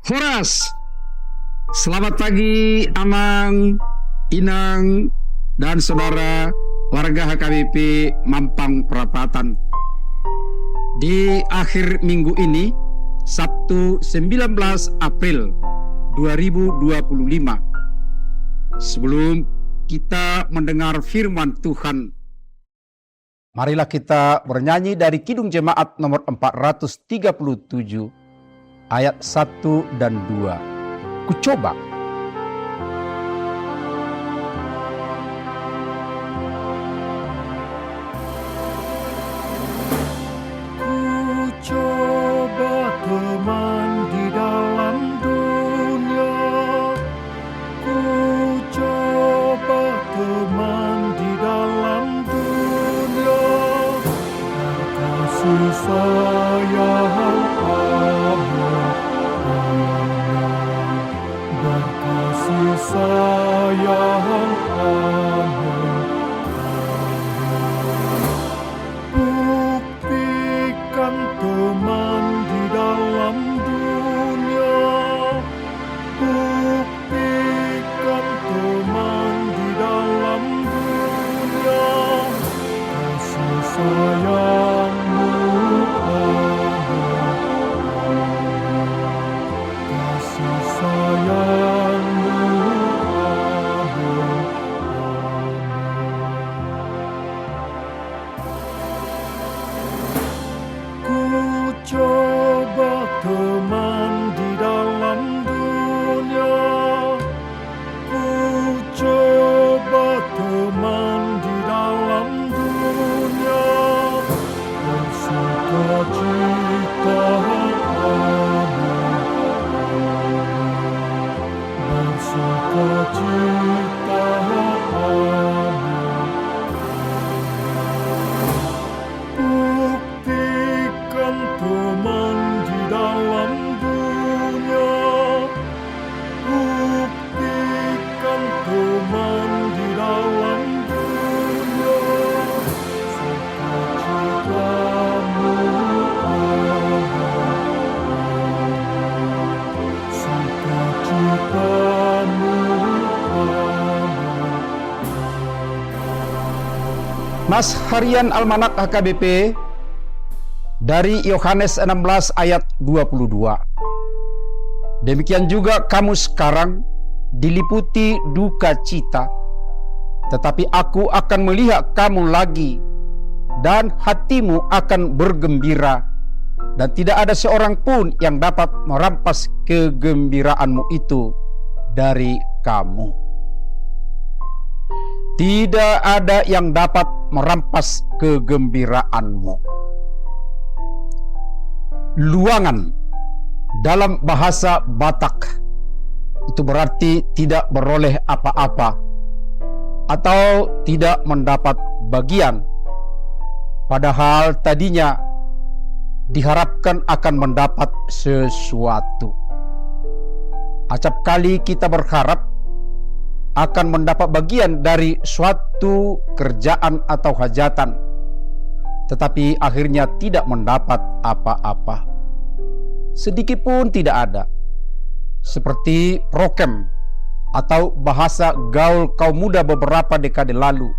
Horas, selamat pagi Amang, Inang, dan saudara warga HKBP Mampang Perapatan. Di akhir minggu ini, Sabtu 19 April 2025, sebelum kita mendengar firman Tuhan, marilah kita bernyanyi dari Kidung Jemaat nomor 437, ayat 1 dan 2. Ku coba. Ku coba teman di dalam dunia, ku coba teman di dalam dunia, kasih sayang berkasih sayang buktikan teman di dalam dunia, buktikan teman di dalam dunia, kasih sayangmu kasih sayangmu ku coba teman di dalam dunia, ku coba teman di dalam dunia, bersukacita bersukacita buktikan teman di dalam dunia, buktikan teman di dalam dunia, sukacitamu sukacitamu. Mas Harian Almanak HKBP dari Yohanes 16 ayat 22. Demikian juga kamu sekarang diliputi duka cita, tetapi aku akan melihat kamu lagi dan hatimu akan bergembira, dan tidak ada seorang pun yang dapat merampas kegembiraanmu itu dari kamu. Tidak ada yang dapat merampas kegembiraanmu. Luangan dalam bahasa Batak itu berarti tidak beroleh apa-apa atau tidak mendapat bagian, padahal tadinya diharapkan akan mendapat sesuatu. Acap kali kita berharap akan mendapat bagian dari suatu kerjaan atau hajatan, tetapi akhirnya tidak mendapat apa-apa. Sedikit pun tidak ada. Seperti prokem atau bahasa gaul kaum muda beberapa dekade lalu.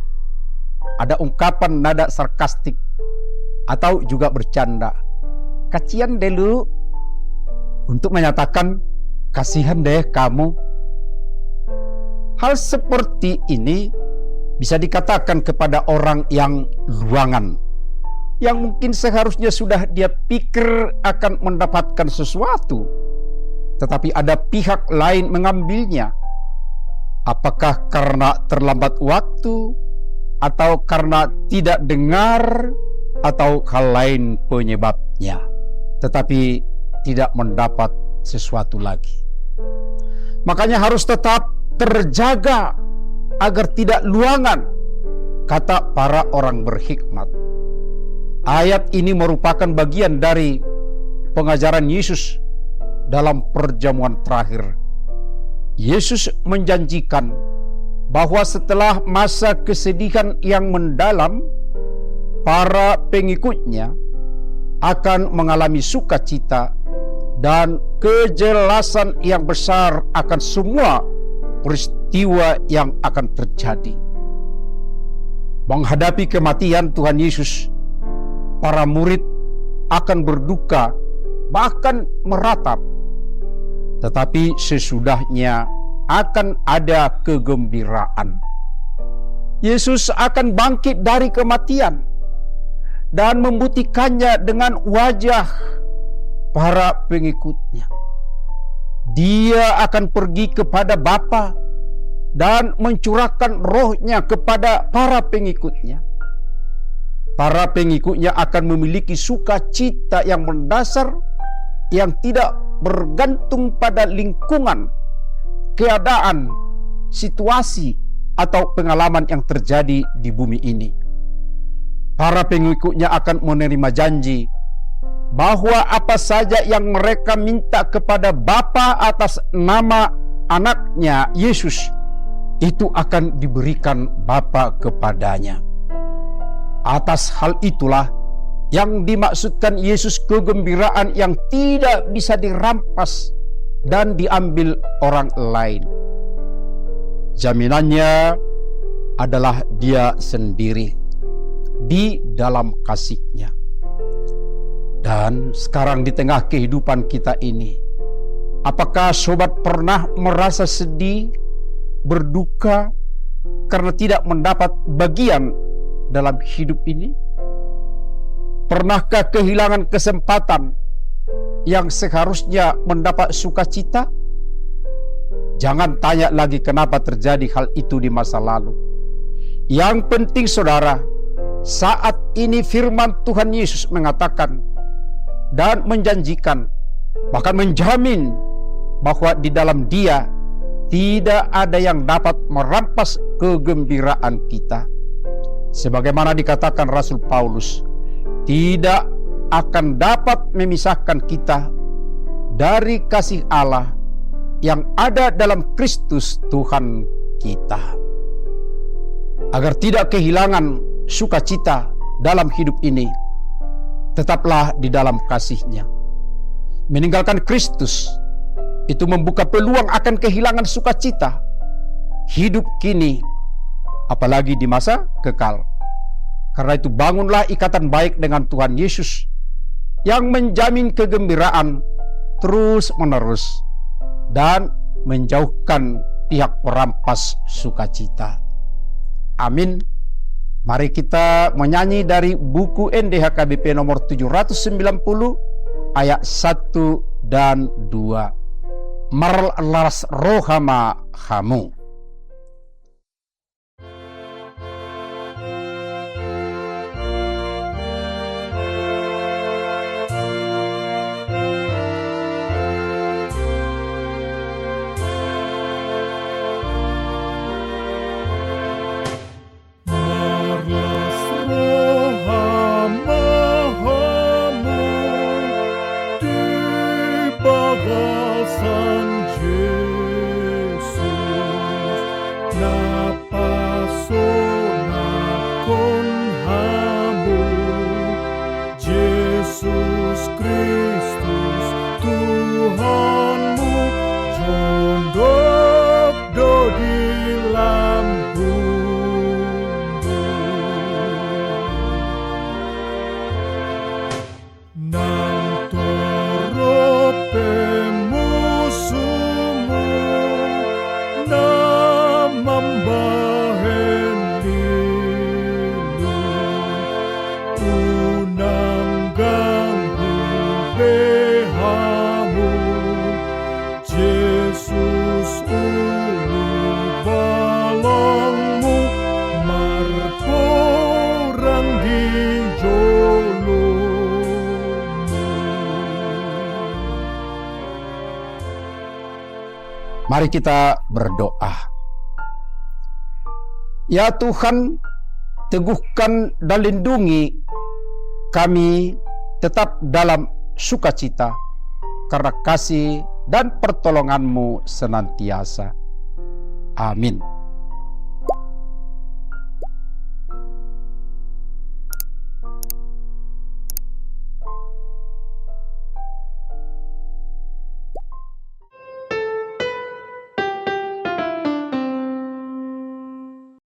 Ada ungkapan nada sarkastik atau juga bercanda. Kasihan deh lu, untuk menyatakan kasihan deh kamu. Hal seperti ini bisa dikatakan kepada orang yang luangan, yang mungkin seharusnya sudah dia pikir akan mendapatkan sesuatu, tetapi ada pihak lain mengambilnya. Apakah karena terlambat waktu, atau karena tidak dengar, atau hal lain penyebabnya, tetapi tidak mendapat sesuatu lagi. Makanya harus tetap terjaga agar tidak luangan, kata para orang berhikmat. Ayat ini merupakan bagian dari pengajaran Yesus dalam perjamuan terakhir. Yesus menjanjikan bahwa setelah masa kesedihan yang mendalam, para pengikutnya akan mengalami sukacita dan kejelasan yang besar akan semua peristiwa yang akan terjadi. Menghadapi kematian Tuhan Yesus, para murid akan berduka, bahkan meratap. Tetapi sesudahnya akan ada kegembiraan. Yesus akan bangkit dari kematian dan membuktikannya dengan wajah para pengikutnya. Dia akan pergi kepada Bapa dan mencurahkan rohnya kepada para pengikutnya. Para pengikutnya akan memiliki sukacita yang mendasar, yang tidak bergantung pada lingkungan, keadaan, situasi, atau pengalaman yang terjadi di bumi ini. Para pengikutnya akan menerima janji bahwa apa saja yang mereka minta kepada Bapa atas nama anaknya Yesus, itu akan diberikan Bapa kepadanya. Atas hal itulah yang dimaksudkan Yesus kegembiraan yang tidak bisa dirampas dan diambil orang lain. Jaminannya adalah Dia sendiri di dalam kasih-Nya. Dan sekarang di tengah kehidupan kita ini, apakah sobat pernah merasa sedih, berduka karena tidak mendapat bagian dalam hidup ini? Pernahkah kehilangan kesempatan yang seharusnya mendapat sukacita? Jangan tanya lagi kenapa terjadi hal itu di masa lalu. Yang penting saudara, saat ini firman Tuhan Yesus mengatakan dan menjanjikan, bahkan menjamin bahwa di dalam Dia tidak ada yang dapat merampas kegembiraan kita. Sebagaimana dikatakan Rasul Paulus, tidak akan dapat memisahkan kita dari kasih Allah yang ada dalam Kristus Tuhan kita. Agar tidak kehilangan sukacita dalam hidup ini, tetaplah di dalam kasih-Nya. Meninggalkan Kristus itu membuka peluang akan kehilangan sukacita hidup kini, apalagi di masa kekal. Karena itu bangunlah ikatan baik dengan Tuhan Yesus yang menjamin kegembiraan terus menerus dan menjauhkan pihak perampas sukacita. Amin. Mari kita menyanyi dari buku NDHKBP nomor 790 ayat 1 dan 2. Marlas rohama hamu. Mari kita berdoa. Ya Tuhan, teguhkan dan lindungi kami tetap dalam sukacita karena kasih dan pertolongan-Mu senantiasa. Amin.